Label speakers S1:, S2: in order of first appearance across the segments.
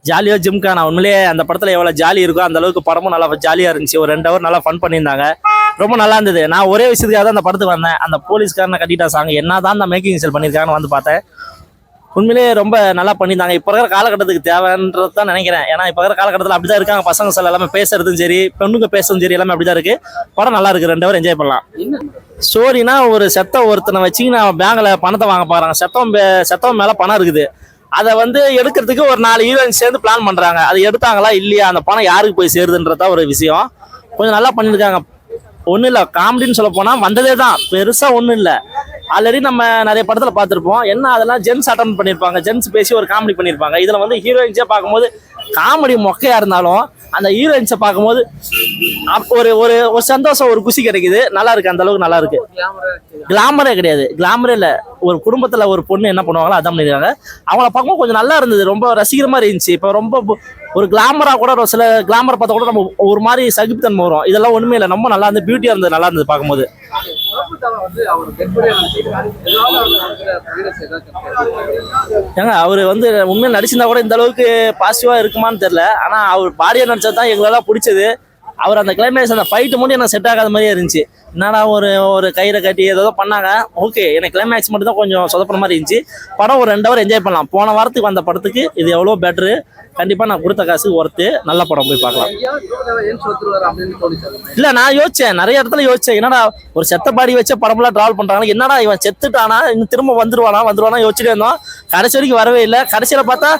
S1: ஜாலியாக ஜிம்கானா உண்மையிலேயே அந்த படத்தில் எவ்வளோ ஜாலி இருக்கோ அந்த அளவுக்கு படமும் நல்லா ஜாலியாக இருந்துச்சு. ஒரு 2 ஹவர் நல்லா ஃபன் பண்ணியிருந்தாங்க. ரொம்ப நல்லா இருந்தது. நான் ஒரே விஷயத்துக்காக தான் அந்த படத்துக்கு வந்தேன். அந்த போலீஸ்காரனை கட்டிட்டா சாங் என்ன தான் அந்த மேக்கிங் செல் பண்ணியிருக்காங்கன்னு வந்து பார்த்தேன். உண்மையிலேயே ரொம்ப நல்லா பண்ணியிருந்தாங்க. இப்போ இருக்கிற காலகட்டத்துக்கு தேவைன்றது தான் நினைக்கிறேன். ஏன்னா இப்போ இருக்கிற காலகட்டத்தில் அப்படி தான் இருக்காங்க. பசங்க சில எல்லாமே பேசுறதும் சரி, பெண்ணுங்க பேசுறதும் சரி, எல்லாமே அப்படி தான் இருக்குது. படம் நல்லா இருக்குது. 2 ஹவர் என்ஜாய் பண்ணலாம். ஸ்டோரினா ஒரு ஒருத்தனை வச்சு நான் பேங்கில் பணத்தை வாங்க போகிறாங்க. செத்தவன் மேலே பணம் இருக்குது. அதை வந்து எடுக்கிறதுக்கு ஒரு 4 ஹீரோயின் சேர்ந்து பிளான் பண்ணுறாங்க. அது எடுத்தாங்களா இல்லையா, அந்த பணம் யாருக்கு போய் சேருதுன்றதா ஒரு விஷயம். கொஞ்சம் நல்லா பண்ணியிருக்காங்க. ஒன்றும் இல்லை, காமெடின்னு சொல்ல போனால் வந்ததே தான், பெருசாக ஒன்றும் இல்லை. ஆல்ரெடி நம்ம நிறைய படத்தில் பார்த்துருப்போம். என்ன அதெல்லாம் ஜென்ஸ் அட்டன் பண்ணியிருப்பாங்க, ஜென்ஸ் பேசி ஒரு காமெடி பண்ணியிருப்பாங்க. இதில் வந்து ஹீரோயின்ஸே பார்க்கும்போது காமெடி மொக்கையாக இருந்தாலும் அந்த ஹீரோயின்ஸை பார்க்கும்போது ஒரு ஒரு ஒரு சந்தோஷம், ஒரு குஷி கிடைக்குது. நல்லா இருக்கு, அந்த அளவுக்கு நல்லா இருக்கு. கிளாமரே கிடையாது, கிளாமரே இல்லை. ஒரு குடும்பத்தில் ஒரு பொண்ணு என்ன பண்ணுவாங்களோ அதான் பண்ணியிருக்காங்க. அவங்கள பார்க்கும்போது கொஞ்சம் நல்லா இருந்தது, ரொம்ப ரசிக்கிற மாதிரி இருந்துச்சு. இப்போ ரொம்ப ஒரு கிளாமராக கூட சில கிளாமரை பார்த்தா கூட நம்ம ஒரு மாதிரி சகிப்புத்தன்மை வரும். இதெல்லாம் ஒன்றுமே இல்லை, ரொம்ப நல்லா இருந்தது, பியூட்டியாக இருந்தது, நல்லா இருந்தது பார்க்கும்போது. ஏங்க அவர் வந்து உண்மையாக நடிச்சிருந்தா கூட இந்த அளவுக்கு பாசிட்டிவாக இருக்குமான்னு தெரியல. ஆனால் அவர் பாடியாக நடிச்சது தான் எங்களெல்லாம் பிடிச்சது. அவர் அந்த கிளைமேக்ஸ் அந்த ஃபைட்டு மட்டும் எனக்கு செட் ஆகாத மாதிரியே இருந்துச்சு. என்னடா ஒரு கயிறை கட்டி ஏதோ பண்ணாங்க. ஓகே, எனக்கு கிளைமேக்ஸ் மட்டும் தான் கொஞ்சம் சொதப்புற மாதிரி இருந்துச்சு. படம் ஒரு 2 ஹவர் என்ஜாய் பண்ணலாம். போன வாரத்துக்கு வந்த படத்துக்கு இது எவ்வளோ பெட்ரு. கண்டிப்பாக நான் கொடுத்த காசுக்கு ஒர்த்து. நல்ல படம், போய் பார்க்கலாம். இல்லை, நான் யோசிச்சேன், நிறைய இடத்துல யோசிச்சேன். என்னடா ஒரு செத்த பாடி வச்ச படம்லாம் ட்ராவல் பண்ணுறாங்க, என்னடா இவன் செத்துட்டானா, இன்னும் திரும்ப வந்துருவானா யோசிச்சுட்டே இருந்தோம். கடைசி வரைக்கும் வரவே இல்லை. கடைசியில் பார்த்தா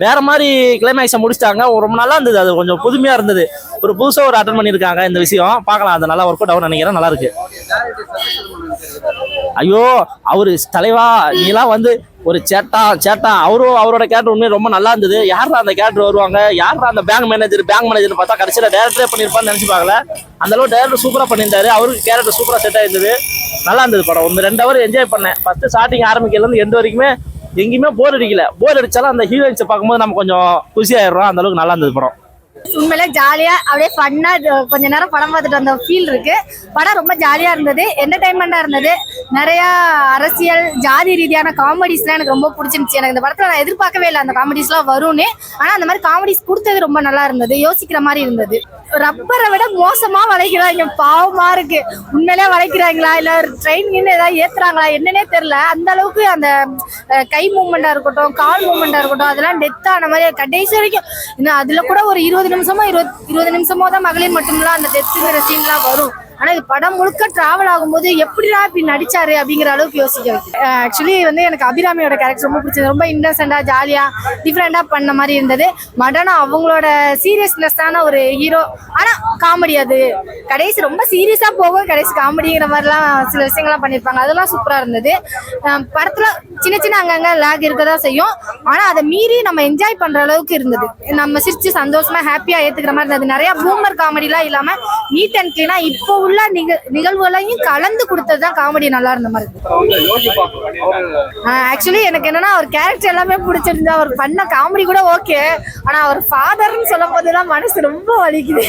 S1: வேற மாதிரி கிளைமேக்ஸை முடிச்சிட்டாங்க. ரொம்ப நல்லா இருந்தது. அது கொஞ்சம் புதுமையாக இருந்தது. ஒரு புதுசாக ஒரு அட்டன் பண்ணியிருக்காங்க. இந்த விஷயம் பார்க்கலாம். அது நல்லா ஒர்க் அவுட் ஆகும் நினைக்கிறேன். நல்லா இருக்கு. ஐயோ, அவரு தலைவா, நீலாம் வந்து ஒரு சேட்டா அவரோட கேரக்டர் உண்மையை ரொம்ப நல்லா இருந்தது. யாரா அந்த கேரக்டர் வருவாங்க, யாரா அந்த பேங்க் மேனேஜர் பார்த்தா கடைசியில் டேரக்டரே பண்ணியிருப்பான்னு நினைச்சு பார்க்கல. அந்த அளவு டேரக்டர் சூப்பராக பண்ணியிருந்தாரு. அவருக்கு கேரக்டர் சூப்பராக செட் ஆயிருந்தது. நல்லா இருந்தது படம். 2 ஹவர் என்ஜாய் பண்ணேன். ஃபர்ஸ்ட் ஸ்டார்டிங் ஆரம்பிக்கிறதுலேருந்து எண்டு வரைக்குமே எங்கேயுமே போர் அடிக்கல. போர் அடிச்சாலும் அந்த ஹீரோயின்ஸை பார்க்கும்போது நம்ம கொஞ்சம் குஷி ஆயிடுறோம். அந்த அளவுக்கு நல்லா இருந்தது படம்.
S2: உண்மையில ஜாலியா அப்படியே ஃபன்னா கொஞ்ச நேரம் படம் பார்த்துட்டு வந்த ஃபீல் இருக்கு. படம் ரொம்ப ஜாலியா இருந்தது, என்டர்டைன்மெண்டா இருந்தது. நிறைய அரசியல், ஜாதி ரீதியான காமெடிஸ்லாம் எனக்கு ரொம்ப பிடிச்சிருந்துச்சு. எனக்கு இந்த படத்துல நான் எதிர்பார்க்கவே இல்லை அந்த காமெடிஸ்லாம் வரும்னு. ஆனா அந்த மாதிரி காமெடிஸ் கொடுத்தது ரொம்ப நல்லா இருந்தது, யோசிக்கிற மாதிரி இருந்தது. ரப்பரை விட மோசமா வளைக்கிறாங்க, பாவமா இருக்கு. உண்மையிலே வளைக்கிறாங்களா இல்ல ட்ரெயின் ஏதாவது ஏத்துறாங்களா என்னன்னே தெரியல. அந்த அளவுக்கு அந்த கை மூவ்மெண்டா இருக்கட்டும், கால் மூவ்மெண்டா இருக்கட்டும், அதெல்லாம் டெத் ஆன மாதிரி கடைசி வரைக்கும். இன்னும் அதுல கூட ஒரு 20 நிமிஷமோ தான் மகளிர் மட்டும்லாம் அந்த டெத்துங்கிற சீன்லாம் வரும். ஆனா இது படம் முழுக்க டிராவல் ஆகும்போது எப்படிடா இப்படி நடிச்சாரு அப்படிங்கிற அளவுக்கு யோசிக்க வைக்கும். ஆக்சுவலி வந்து எனக்கு அபிராமியோட கேரக்டர் ரொம்ப பிடிச்சது. ரொம்ப இன்னசென்டா, ஜாலியா, டிஃப்ரெண்டா பண்ண மாதிரி இருந்தது. மடனா அவங்களோட சீரியஸ்னஸான ஒரு ஹீரோ, ஆனா காமெடி அது கடைசி ரொம்ப சீரியஸா போகும், கடைசி காமெடிங்கிற மாதிரிலாம் சில விஷயங்கள்லாம் பண்ணியிருப்பாங்க. அதெல்லாம் சூப்பரா இருந்தது. படத்துல சின்ன அங்கங்க லேக் இருக்கதான் செய்யும். ஆனா அதை மீறி நம்ம என்ஜாய் பண்ற அளவுக்கு இருந்தது. நம்ம சிரிச்சு சந்தோஷமா ஹாப்பியா ஏத்துக்கிற மாதிரி இருந்தது. நிறைய பூமர் காமெடிலாம் இல்லாம நீட் அண்ட் கிளீனா இப்போ உள்ள நிகழ்வுகளையும் கலந்து கொடுத்ததுதான் காமெடி நல்லா இருந்த மாதிரி இருக்கு. ஆக்சுவலி எனக்கு என்னன்னா அவர் கேரக்டர் எல்லாமே பிடிச்சிருந்தா. அவர் பண்ண காமெடி கூட ஓகே. ஆனா அவர் ஃபாதர்ன்னு சொல்லும் போதுதான் மனசு ரொம்ப வலிக்குது.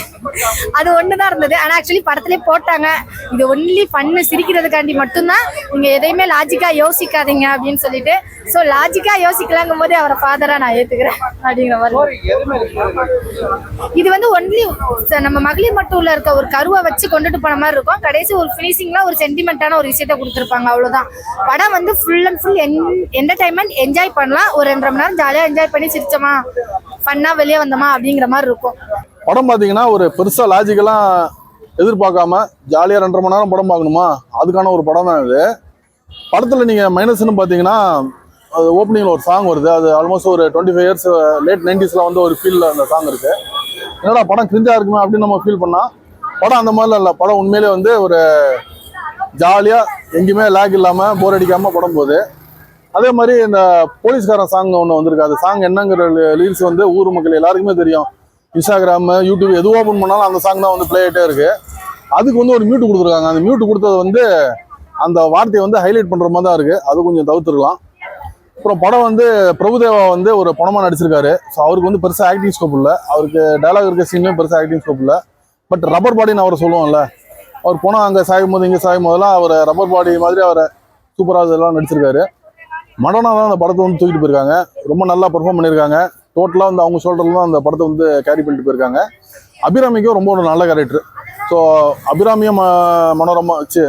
S2: அது ஒண்ணுதான் இருந்தது. ஆனா ஆக்சுவலி படத்திலே போட்டாங்க, இது ஒன்லி பண்ணு சிரிக்கிறதுக்காண்டி மட்டும்தான், நீங்க எதையுமே லாஜிக்கா யோசிக்காதீங்க அப்படின்னு சொல்லிட்டு. சோ லாஜிக்கா யோசிக்கலாங்கும் போது அவரை ஃபாதரா நான் ஏத்துக்கிறேன் அப்படிங்கிற மாதிரி. இது வந்து ஒன்லி நம்ம மகளிர் மட்டும் உள்ள இருக்க ஒரு கருவை வச்சு கொண்டுட்டு போன மாதிரி இருக்கும். கடைசி ஒரு ஃபினிஷிங்ல ஒரு சென்டிமெண்டான ஒரு விஷயத்த கொடுத்துருப்பாங்க, அவ்வளவுதான். படம் வந்து full and full entertainment, enjoy பண்ணலாம். ஒரு 2.5 மணி நேரம் ஜாலியா என்ஜாய் பண்ணி சிரிச்சோமா, ஃபன்னா வெளியே வந்தோமா அப்படிங்கிற மாதிரி இருக்கும்.
S3: படம் பாத்தீங்கன்னா ஒரு பெருசா லாஜிக்கெல்லாம் எதிர்பார்க்காம ஜாலியா 2.5 மணி நேரம் படம் பார்க்கணுமா, அதுக்கான ஒரு படம் தான் இது. படத்துல நீங்க மைனஸ்ன்னு பாத்தீங்கன்னா, அது ஓப்பனிங்ல ஒரு சாங் வருது. அது ஆல்மோஸ்ட் ஒரு 25 இயர்ஸ் லேட் 90ஸ்ல வந்து ஒரு ஃபீல்ல அந்த சாங் இருக்கு. என்னடா படம் கிரிஞ்சா இருக்குமே அப்படின்னு நம்ம ஃபீல் பண்ணா, படம் அந்த மாதிரிலாம் இல்லை. படம் உண்மையிலே வந்து ஒரு ஜாலியா எங்கேயுமே லேக் இல்லாம போர் அடிக்காம படம் போகுது. அதே மாதிரி இந்த போலீஸ்காரன் சாங் ஒன்று வந்திருக்கு. அது சாங் என்னங்கிற லிரிக்ஸ் வந்து ஊர் மக்கள் எல்லாருக்குமே தெரியும். இன்ஸ்டாகிராம், யூடியூப் எது ஓப்பன் பண்ணாலும் அந்த சாங் தான் வந்து ப்ளே ஆகிட்டே இருக்கு. அதுக்கு வந்து ஒரு மியூட் கொடுத்துருக்காங்க. அந்த மியூட் கொடுத்தது வந்து அந்த வார்த்தையை வந்து ஹைலைட் பண்ற மாதிரி தான் இருக்கு. அது கொஞ்சம் தவிர்த்துருக்கலாம். அப்புறம் படம் வந்து பிரபுதேவா வந்து ஒரு பணமாக நடிச்சிருக்காரு. ஸோ அவருக்கு வந்து பெருசாக ஆக்டிங் ஸ்கோப் இல்லை. அவருக்கு டைலாக் இருக்க சீனுமே பெருசாக ஆக்டிங் ஸ்கோப் இல்லை. பட் ரப்பர் பாடின்னு அவர் சொல்லுவோம்ல, அவர் போனால் அங்கே சாயும் போது இங்கே சாயும் போதெல்லாம் அவர் ரப்பர் பாடி மாதிரி அவரை சூப்பராக இதெல்லாம் நடிச்சிருக்காரு. மடனா தான் அந்த படத்தை வந்து தூக்கிட்டு போயிருக்காங்க. ரொம்ப நல்லா பெர்ஃபார்ம் பண்ணியிருக்காங்க. டோட்டலாக வந்து அவங்க ஷோல்டரில் தான் அந்த படத்தை வந்து கேரி பண்ணிட்டு போயிருக்காங்க. அபிராமிக்கும் ரொம்ப ஒரு நல்ல கேரக்டர். ஸோ அபிராமியும் மனோரமா வச்சு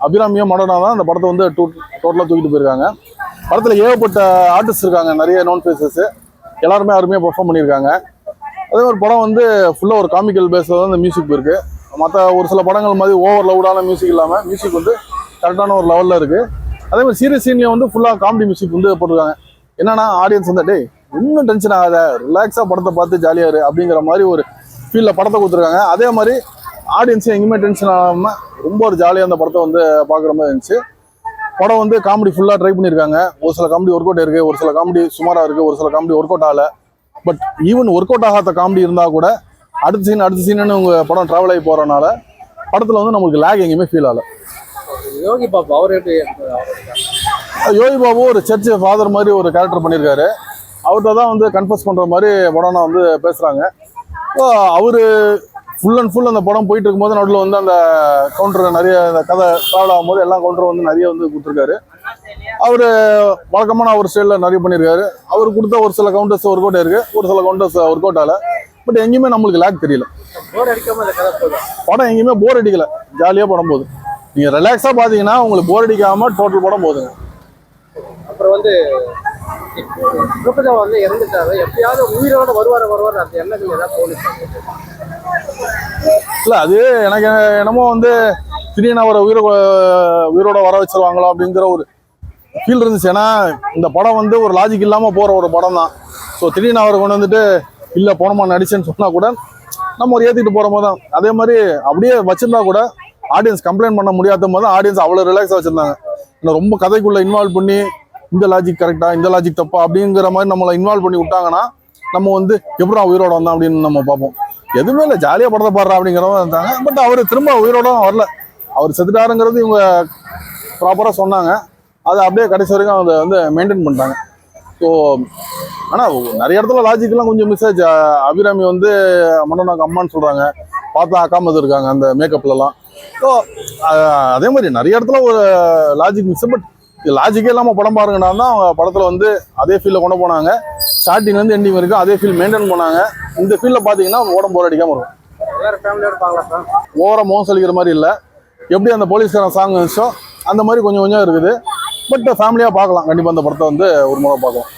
S3: அபிராமியும் மனோரமா தான் அந்த படத்தை வந்து டோட்டலாக தூக்கிட்டு போயிருக்காங்க. படத்தில் ஏகப்பட்ட ஆர்டிஸ்ட் இருக்காங்க, நிறைய நோன் ஃபேஸஸ், எல்லாருமே அருமையாக பெர்ஃபார்ம் பண்ணியிருக்காங்க. அதே மாதிரி படம் வந்து ஃபுல்லாக ஒரு காமிக்கல் பேஸில் தான் இந்த மியூசிக் இருக்குது. மற்ற ஒரு சில படங்கள் மாதிரி ஓவர் லவுடான மியூசிக் இல்லாமல் மியூசிக் வந்து கரெக்டான ஒரு லெவலில் இருக்குது. அதே மாதிரி சீரியஸ் சீனியை வந்து ஃபுல்லாக காமெடி மியூசிக் வந்து போட்டிருக்காங்க. என்னன்னா ஆடியன்ஸ் வந்து டேய் இன்னும் டென்ஷன் ஆகாத, ரிலாக்ஸாக படத்தை பார்த்து ஜாலியாக இரு அப்படிங்கிற மாதிரி ஒரு ஃபீலில் படத்தை கொடுத்துருக்காங்க. அதே மாதிரி ஆடியன்ஸும் எங்கேயுமே டென்ஷன் ஆகாமல் ரொம்ப ஒரு ஜாலியாக அந்த படத்தை வந்து பார்க்குற மாதிரி இருந்துச்சு. படம் வந்து காமெடி ஃபுல்லாக ட்ரை பண்ணியிருக்காங்க. ஒரு சில காமெடி ஒர்க் அவுட் இருக்குது, ஒரு சில காமெடி சுமாராக இருக்குது, ஒரு சில காமெடி ஒர்க் அவுட் ஆகலை. பட் ஈவன் ஒர்க் அவுட் ஆகாத காமெடி இருந்தால் கூட அடுத்த சீன்னு உங்கள் படம் ட்ராவல் ஆகி போகிறனால படத்தில் வந்து நம்மளுக்கு லேக் எங்கேயுமே ஃபீல் ஆகலை.
S4: யோகி பாபு அவர் எப்படி?
S3: யோகி பாபு ஒரு சர்ச் ஃபாதர் மாதிரி ஒரு கேரக்டர் பண்ணியிருக்காரு. அவர்கிட்ட தான் வந்து கன்ஃபர்ஸ் பண்ணுற மாதிரி படம் வந்து பேசுகிறாங்க. ஸோ அவர் ஃபுல் அண்ட் ஃபுல் அந்த படம் போயிட்டு இருக்கும்போது நடுவில் வந்து அந்த கவுண்டர் நிறைய அந்த கதை ட்ராவல் ஆகும்போது எல்லா கவுண்டரும் வந்து நிறைய வந்து கொடுத்துருக்காரு. அவர் வழக்கமான ஒரு ஸ்டைலில் நிறைய பண்ணியிருக்காரு. அவர் கொடுத்த ஒரு சில கவுண்டர்ஸ் ஒர்க் அவுட் இருக்குது, ஒரு சில கவுண்டர்ஸ் ஒர்க் அவுட் ஆகலை. பட் எங்கேயுமே நம்மளுக்கு லேக் தெரியல.
S4: போர் அடிக்காம அந்த கதை போதும்.
S3: படம் எங்கேயுமே போர் அடிக்கல, ஜாலியாக படம் போகுது. நீங்கள் ரிலாக்ஸாக பார்த்தீங்கன்னா உங்களுக்கு போர் அடிக்காமல் டோட்டல் படம் போகுதுங்க.
S4: அப்புறம் வந்து வந்து இறந்துட்டாரு, எப்பயாவது உயிரோட வருவார் அந்த எண்ணங்கள் ஏதாவது தோணுச்சு?
S3: இல்லை அது எனக்கு என்னமோ வந்து திடீர்னு அவரை உயிரோட வர வச்சிருவாங்களோ அப்படிங்கிற ஒரு ஃபீல் இருந்துச்சு. ஏன்னா இந்த படம் வந்து ஒரு லாஜிக் இல்லாமல் போகிற ஒரு படம் தான். ஸோ திடீர்னு அவரை கொண்டு வந்துட்டு இல்லை போனமா நடிச்சேன்னு சொன்னால் கூட நம்ம ஒரு ஏற்றிட்டு போகிற போது தான். அதே மாதிரி அப்படியே வச்சிருந்தா கூட ஆடியன்ஸ் கம்ப்ளைண்ட் பண்ண முடியாத போது தான் ஆடியன்ஸ் அவ்வளோ ரிலாக்ஸாக வச்சுருந்தாங்க. இன்னும் ரொம்ப கதைக்குள்ளே இன்வால்வ் பண்ணி இந்த லாஜிக் கரெக்டாக இந்த லாஜிக் தப்பா அப்படிங்கிற மாதிரி நம்மளை இன்வால்வ் பண்ணி விட்டாங்கன்னா நம்ம வந்து எப்படா உயிரோட வந்தோம் அப்படின்னு நம்ம பார்ப்போம். எதுவுமே இல்லை, ஜாலியாக படத்தை பாடுறா அப்படிங்கிறவங்க இருந்தாங்க. பட் அவர் திரும்ப உயிரோட வரல, அவர் செத்துட்டாருங்கிறது இவங்க ப்ராப்பராக சொன்னாங்க. அதை அப்படியே கடைசி வரைக்கும் அதை வந்து மெயின்டைன் பண்ணிட்டாங்க. ஸோ ஆனால் நிறைய இடத்துல லாஜிக்லாம் கொஞ்சம் மிஸ் ஆச்சு. அபிராமி வந்து மன்னனாக்கு அம்மான்னு சொல்கிறாங்க, பார்த்தா அக்காமது இருக்காங்க அந்த மேக்கப்லலாம். ஸோ அதே மாதிரி நிறைய இடத்துல ஒரு லாஜிக் மிஸ். பட் லாஜிக்கே இல்லாமல் படம் பாருங்கன்னா தான் அவங்க படத்தில் வந்து அதே ஃபீல்டில் கொண்டு போனாங்க. ஸ்டார்டிங்லேருந்து எண்டிங் வரைக்கும் அதே ஃபீல் மெயின்டைன் பண்ணாங்க. இந்த ஃபீல்டில் பார்த்தீங்கன்னா உடம்பு போர் அடிக்காமல் இருக்கும்.
S4: எல்லாரும் ஃபேமிலியோட பார்க்கலாம்.
S3: ஓவராக மோசம் அளிக்கிற மாதிரி இல்லை. எப்படி அந்த போலீஸ்காரன் சாங் இருந்துச்சோ அந்த மாதிரி கொஞ்சம் கொஞ்சம் இருக்குது. பட் ஃபேமிலியாக பார்க்கலாம், கண்டிப்பாக அந்த படத்தை வந்து ஒரு முறை பார்க்கலாம்.